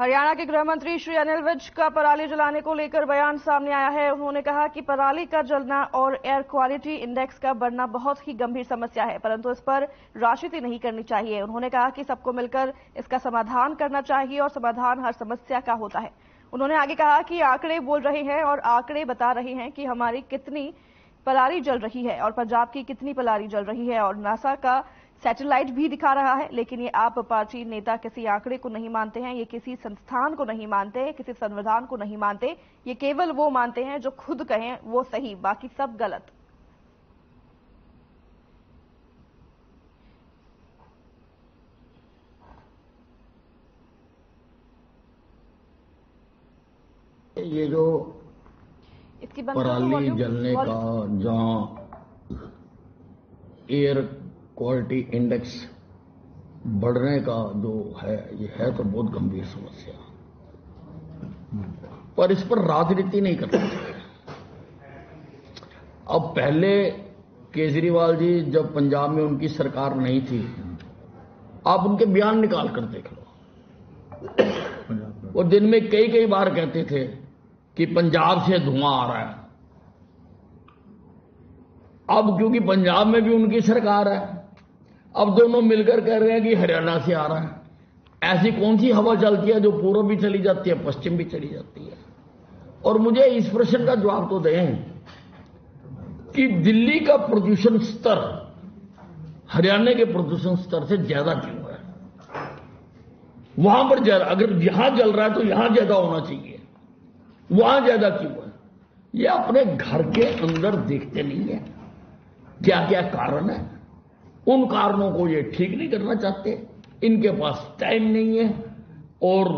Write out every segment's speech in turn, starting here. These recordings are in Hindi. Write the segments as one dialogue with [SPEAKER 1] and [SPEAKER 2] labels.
[SPEAKER 1] हरियाणा के गृह मंत्री श्री अनिल विज का पराली जलाने को लेकर बयान सामने आया है। उन्होंने कहा कि पराली का जलना और एयर क्वालिटी इंडेक्स का बढ़ना बहुत ही गंभीर समस्या है, परंतु इस पर राजनीति नहीं करनी चाहिए। उन्होंने कहा कि सबको मिलकर इसका समाधान करना चाहिए और समाधान हर समस्या का होता है। उन्होंने आगे कहा कि आंकड़े बोल रहे हैं और आंकड़े बता रहे हैं कि हमारी कितनी पराली जल रही है और पंजाब की कितनी पराली जल रही है, और नासा का सैटेलाइट भी दिखा रहा है। लेकिन ये आप पार्टी नेता किसी आंकड़े को नहीं मानते हैं, ये किसी संस्थान को नहीं मानते, किसी संविधान को नहीं मानते। ये केवल वो मानते हैं जो खुद कहें वो सही, बाकी सब गलत।
[SPEAKER 2] ये जो
[SPEAKER 1] इसकी
[SPEAKER 2] पराली जलने का जहां एयर क्वालिटी इंडेक्स बढ़ने का जो है, ये है तो बहुत गंभीर समस्या, पर इस पर राजनीति नहीं करनी चाहिए। अब पहले केजरीवाल जी जब पंजाब में उनकी सरकार नहीं थी, आप उनके बयान निकाल कर देख लो। वो दिन में कई कई बार कहते थे कि पंजाब से धुआं आ रहा है। अब क्योंकि पंजाब में भी उनकी सरकार है, अब दोनों मिलकर कह रहे हैं कि हरियाणा से आ रहा है। ऐसी कौन सी हवा चलती है जो पूर्व भी चली जाती है, पश्चिम भी चली जाती है? और मुझे इस प्रश्न का जवाब तो दें कि दिल्ली का प्रदूषण स्तर हरियाणा के प्रदूषण स्तर से ज्यादा क्यों है? वहां पर ज्यादा, अगर यहां जल रहा है तो यहां ज्यादा होना चाहिए, वहां ज्यादा क्यों है? ये अपने घर के अंदर देखते नहीं है क्या क्या कारण है। उन कारणों को ये ठीक नहीं करना चाहते, इनके पास टाइम नहीं है, और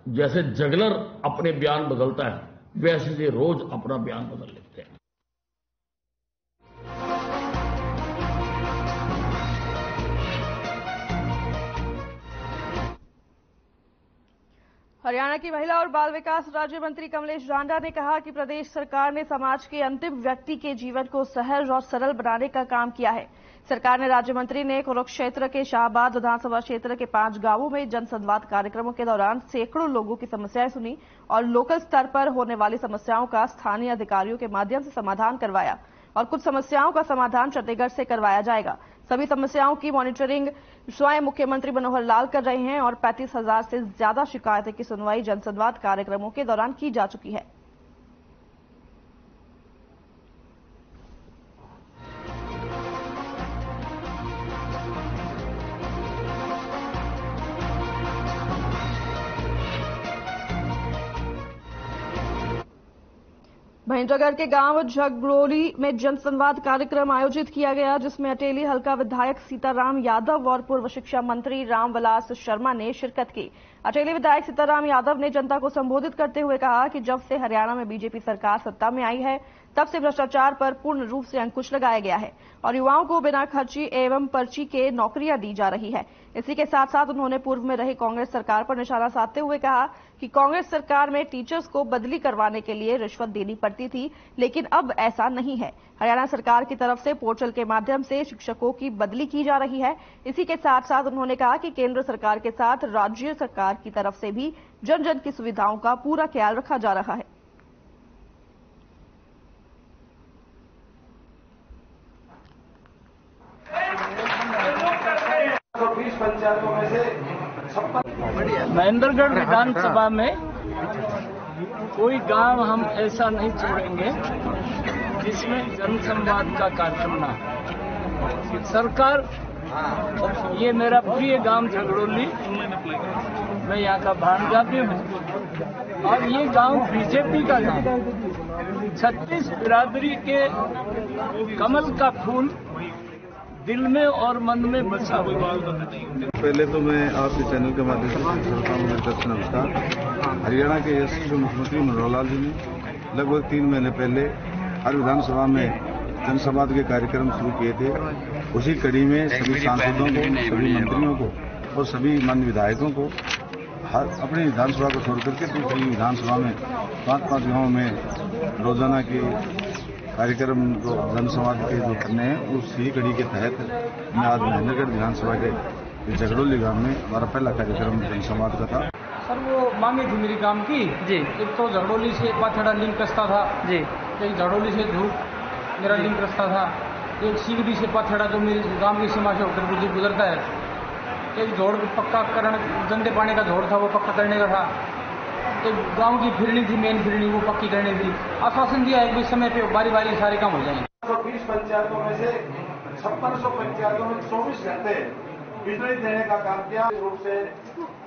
[SPEAKER 2] जैसे जगलर अपने बयान बदलता है, वैसे से रोज अपना बयान बदल लेते हैं।
[SPEAKER 1] हरियाणा की महिला और बाल विकास राज्य मंत्री कमलेश ढांडा ने कहा कि प्रदेश सरकार ने समाज के अंतिम व्यक्ति के जीवन को सहज और सरल बनाने का काम किया है। सरकार ने राज्य मंत्री ने कुरुक्षेत्र के शाहबाद विधानसभा क्षेत्र के 5 गांवों में जनसंवाद कार्यक्रमों के दौरान सैकड़ों लोगों की समस्याएं सुनी और लोकल स्तर पर होने वाली समस्याओं का स्थानीय अधिकारियों के माध्यम से समाधान करवाया, और कुछ समस्याओं का समाधान चंडीगढ़ से करवाया जाएगा। सभी समस्याओं की मॉनिटरिंग स्वयं मुख्यमंत्री मनोहर लाल कर रहे हैं और 35,000 से ज्यादा शिकायतें की सुनवाई जनसंवाद कार्यक्रमों के दौरान की जा चुकी है। महेंद्रगढ़ के गांव झगड़ोली में जनसंवाद कार्यक्रम आयोजित किया गया, जिसमें अटेली हल्का विधायक सीताराम यादव और पूर्व शिक्षा मंत्री रामविलास शर्मा ने शिरकत की। अटेली विधायक सीताराम यादव ने जनता को संबोधित करते हुए कहा कि जब से हरियाणा में बीजेपी सरकार सत्ता में आई है, तब से भ्रष्टाचार पर पूर्ण रूप से अंकुश लगाया गया है और युवाओं को बिना खर्ची एवं पर्ची के नौकरियां दी जा रही है। इसी के साथ साथ उन्होंने पूर्व में रही कांग्रेस सरकार पर निशाना साधते हुए कहा कि कांग्रेस सरकार में टीचर्स को बदली करवाने के लिए रिश्वत देनी पड़ती थी, लेकिन अब ऐसा नहीं है। हरियाणा सरकार की तरफ से पोर्टल के माध्यम से शिक्षकों की बदली की जा रही है। इसी के साथ साथ उन्होंने कहा कि केंद्र सरकार के साथ राज्य सरकार की तरफ से भी जन जन की सुविधाओं का पूरा ख्याल रखा जा रहा है।
[SPEAKER 3] महेंद्रगढ़ विधानसभा में कोई गांव हम ऐसा नहीं छोड़ेंगे जिसमें जनसंवाद का कार्यक्रम ना हो। सरकार, ये मेरा प्रिय गांव झगड़ोली, मैं यहाँ का भांजा भी हूँ, और ये गांव बीजेपी का गांव, 36 बिरादरी के कमल का फूल दिल में और मन में बसा हुआ।
[SPEAKER 4] पहले तो मैं आपके चैनल के माध्यम से करता हूँ मेरे दर्शन नमस्कार। हरियाणा के यशस्वी मुख्यमंत्री मनोहर लाल जी ने लगभग 3 महीने पहले हर विधानसभा में जनसंवाद के कार्यक्रम शुरू किए थे। उसी कड़ी में सभी सांसदों को, सभी मंत्रियों को और सभी मान्य विधायकों को हर अपनी विधानसभा को छोड़ करके दूसरी विधानसभा में 5-5 गाँव में रोजाना के कार्यक्रम जो जनसंवाद के जो करने हैं, उसी कड़ी के तहत मैं आज महेंद्रगढ़ विधानसभा के झगड़ोली गांव में हमारा पहला कार्यक्रम जनसंवाद का था।
[SPEAKER 3] सर वो मांगे थी मेरी काम की
[SPEAKER 5] जी।
[SPEAKER 3] एक तो झड़ोली से पाथड़ा लिंक रास्ता था
[SPEAKER 5] जी।
[SPEAKER 3] एक झड़ोली से धूप मेरा लिंक रास्ता था, एक सीगड़ी से पाथड़ा जो मेरी गांव की सीमा से होकर गुजरता है, एक जोड़ पक्का करने गंदे पानी का जोड़ था वो पक्का करने का था, एक गांव की फिरनी थी मेन फिरनी वो पक्की करनी थी। आश्वासन दिया है कि समय पे बारी बारी सारे काम हो जाएंगे।
[SPEAKER 6] 120 पंचायतों में से 5600 पंचायतों में 24 घंटे बिजली देने का काम किया। इस रूप से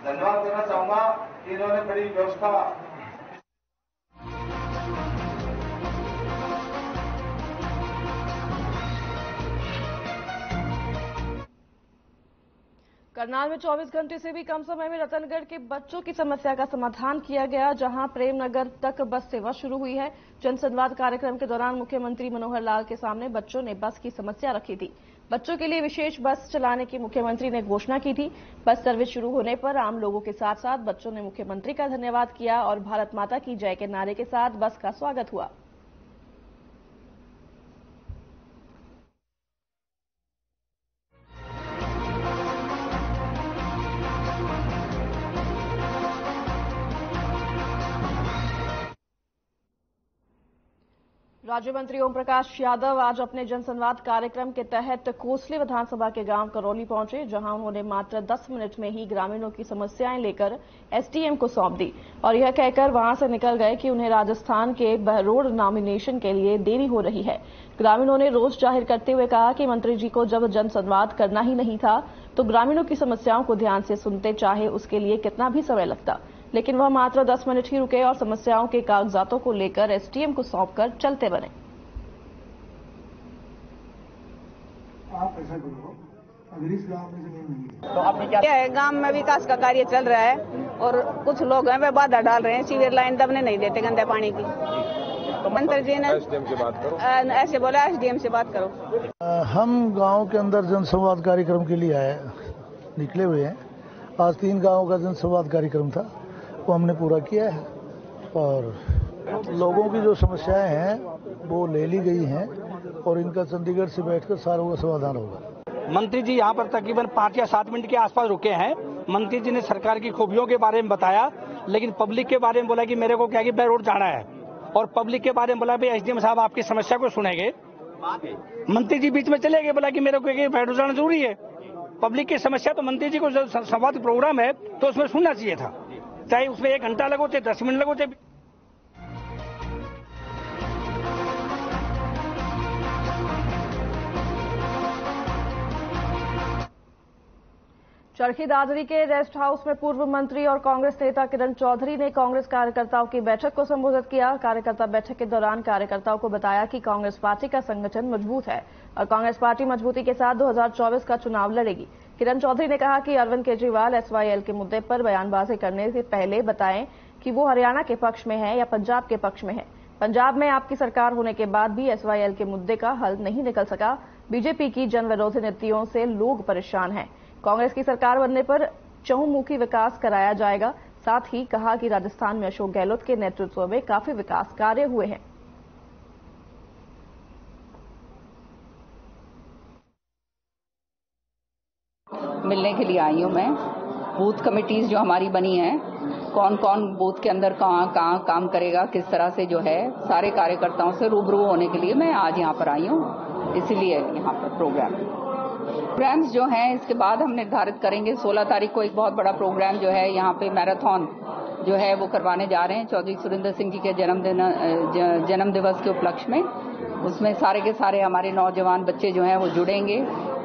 [SPEAKER 6] धन्यवाद देना चाहूंगा कि इन्होंने बड़ी व्यवस्था।
[SPEAKER 1] करनाल में 24 घंटे से भी कम समय में रतनगढ़ के बच्चों की समस्या का समाधान किया गया, जहां प्रेमनगर तक बस सेवा शुरू हुई है। जनसंवाद कार्यक्रम के दौरान मुख्यमंत्री मनोहर लाल के सामने बच्चों ने बस की समस्या रखी थी। बच्चों के लिए विशेष बस चलाने की मुख्यमंत्री ने घोषणा की थी। बस सर्विस शुरू होने पर आम लोगों के साथ साथ बच्चों ने मुख्यमंत्री का धन्यवाद किया और भारत माता की जय के नारे के साथ बस का स्वागत हुआ। राज्य मंत्री ओम प्रकाश यादव आज अपने जनसंवाद कार्यक्रम के तहत कोसली विधानसभा के गांव करौली पहुंचे, जहां उन्होंने मात्र 10 मिनट में ही ग्रामीणों की समस्याएं लेकर एसडीएम को सौंप दी और यह कहकर वहां से निकल गए कि उन्हें राजस्थान के बहरोड नॉमिनेशन के लिए देरी हो रही है। ग्रामीणों ने रोष जाहिर करते हुए कहा कि मंत्री जी को जब जनसंवाद करना ही नहीं था तो ग्रामीणों की समस्याओं को ध्यान से सुनते, चाहे उसके लिए कितना भी समय लगता, लेकिन वह मात्र 10 मिनट ही रुके और समस्याओं के कागजातों को लेकर एसडीएम को सौंपकर चलते बने।
[SPEAKER 7] आप ऐसा करो, अगर इस गांव में जमीन नहीं है
[SPEAKER 8] तो आपने क्या है, गांव में विकास का कार्य चल रहा है और कुछ लोग हैं वे बाधा डाल रहे हैं, सीवर लाइन दबने नहीं देते गंदे पानी की। तो मंत्री जी ने एसडीएम से बात करो, ऐसे बोला एसडीएम से बात करो।
[SPEAKER 7] हम गांव के अंदर जनसंवाद कार्यक्रम के लिए निकले हुए हैं। आज 3 गांवों का जनसंवाद कार्यक्रम था, वो हमने पूरा किया है और लोगों की जो समस्याएं हैं वो ले ली गई हैं और इनका चंडीगढ़ से बैठकर सारों का समाधान होगा।
[SPEAKER 9] मंत्री जी यहाँ पर तकरीबन 5 या 7 मिनट के आसपास रुके हैं। मंत्री जी ने सरकार की खूबियों के बारे में बताया, लेकिन पब्लिक के बारे में बोला कि मेरे को क्या कि बाय रोड जाना है, और पब्लिक के बारे में बोला भाई एसडीएम साहब आपकी समस्या को सुनेंगे। मंत्री जी बीच में चले गए, बोला कि मेरे को बाय रोड जाना जरूरी है। पब्लिक की समस्या तो मंत्री जी को जो संवाद प्रोग्राम है तो उसमें सुनना चाहिए था, चाहे उसमें 1 घंटा लगो चाहे 10 मिनट लगो चाहे।
[SPEAKER 1] चरखी दादरी के रेस्ट हाउस में पूर्व मंत्री और कांग्रेस नेता किरण चौधरी ने कांग्रेस कार्यकर्ताओं की बैठक को संबोधित किया। कार्यकर्ता बैठक के दौरान कार्यकर्ताओं को बताया कि कांग्रेस पार्टी का संगठन मजबूत है और कांग्रेस पार्टी मजबूती के साथ 2024 का चुनाव लड़ेगी। किरण चौधरी ने कहा कि अरविंद केजरीवाल एसवाईएल के मुद्दे पर बयानबाजी करने से पहले बताएं कि वो हरियाणा के पक्ष में है या पंजाब के पक्ष में है। पंजाब में आपकी सरकार होने के बाद भी एसवाईएल के मुद्दे का हल नहीं निकल सका। बीजेपी की जन विरोधी नीतियों से लोग परेशान हैं। कांग्रेस की सरकार बनने पर चहुमुखी विकास कराया जाएगा। साथ ही कहा कि राजस्थान में अशोक गहलोत के नेतृत्व में काफी विकास कार्य हुए हैं।
[SPEAKER 10] मिलने के लिए आई हूं मैं। बूथ कमेटीज जो हमारी बनी है, कौन कौन बूथ के अंदर कहां काम करेगा, किस तरह से जो है सारे कार्यकर्ताओं से रूबरू होने के लिए मैं आज यहां पर आई हूं। इसीलिए यहां पर प्रोग्राम्स जो हैं इसके बाद हम निर्धारित करेंगे। 16 तारीख को एक बहुत बड़ा प्रोग्राम जो है यहाँ पे मैराथन जो है वो करवाने जा रहे हैं चौधरी सुरेंद्र सिंह जी के जन्म दिवस के उपलक्ष्य में। उसमें सारे के सारे हमारे नौजवान बच्चे जो हैं वो जुड़ेंगे,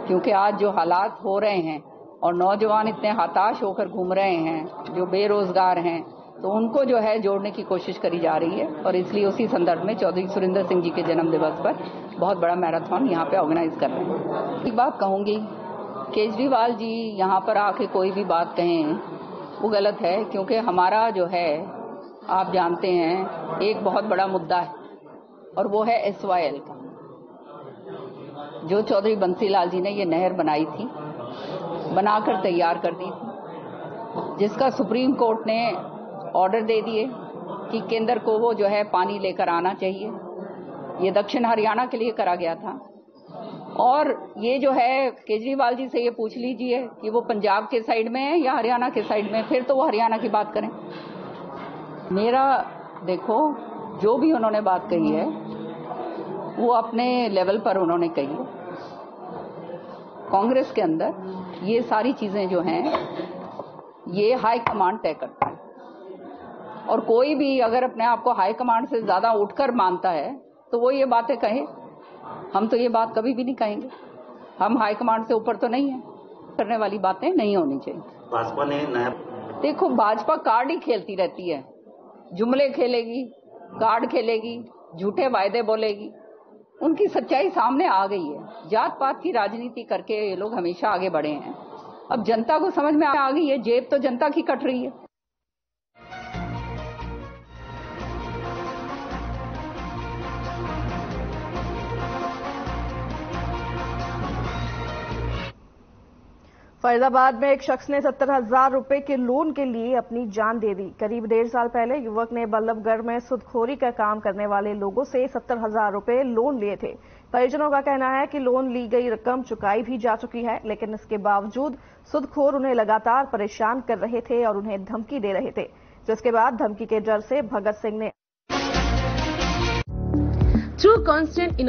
[SPEAKER 10] क्योंकि आज जो हालात हो रहे हैं और नौजवान इतने हताश होकर घूम रहे हैं, जो बेरोजगार हैं, तो उनको जो है जोड़ने की कोशिश करी जा रही है। और इसलिए उसी संदर्भ में चौधरी सुरेंद्र सिंह जी के जन्म दिवस पर बहुत बड़ा मैराथन यहाँ पे ऑर्गेनाइज कर रहे हैं। एक बात कहूंगी, केजरीवाल जी यहाँ पर आके कोई भी बात कहें वो गलत है, क्योंकि हमारा जो है आप जानते हैं एक बहुत बड़ा मुद्दा है और वो है एसवाईएल का। जो चौधरी बंसीलाल जी ने ये नहर बनाई थी, बनाकर तैयार कर दी थी, जिसका सुप्रीम कोर्ट ने ऑर्डर दे दिए कि केंद्र को वो जो है पानी लेकर आना चाहिए। ये दक्षिण हरियाणा के लिए करा गया था और ये जो है केजरीवाल जी से ये पूछ लीजिए कि वो पंजाब के साइड में है या हरियाणा के साइड में, फिर तो वो हरियाणा की बात करें। मेरा देखो, जो भी उन्होंने बात कही है वो अपने लेवल पर उन्होंने कही है। कांग्रेस के अंदर ये सारी चीजें जो हैं ये हाई कमांड तय करता है, और कोई भी अगर अपने आप को हाई कमांड से ज्यादा उठकर मानता है तो वो ये बातें कहे। हम तो ये बात कभी भी नहीं कहेंगे, हम हाई कमांड से ऊपर तो नहीं है, करने वाली बातें नहीं होनी चाहिए।
[SPEAKER 5] भाजपा ने नया
[SPEAKER 10] देखो, भाजपा कार्ड ही खेलती रहती है, जुमले खेलेगी, कार्ड खेलेगी, झूठे वायदे बोलेगी। उनकी सच्चाई सामने आ गई है। जात पात की राजनीति करके ये लोग हमेशा आगे बढ़े हैं। अब जनता को समझ में आ गई है, जेब तो जनता की कट रही है।
[SPEAKER 1] फरीदाबाद में एक शख्स ने 70,000 रुपए के लोन के लिए अपनी जान दे दी। करीब 1.5 साल पहले युवक ने बल्लभगढ़ में सुदखोरी का काम करने वाले लोगों से 70,000 रुपए लोन लिए थे। परिजनों का कहना है कि लोन ली गई रकम चुकाई भी जा चुकी है, लेकिन इसके बावजूद सुदखोर उन्हें लगातार परेशान कर रहे थे और उन्हें धमकी दे रहे थे, जिसके बाद धमकी के डर से भगत सिंह ने
[SPEAKER 11] Through constant innovation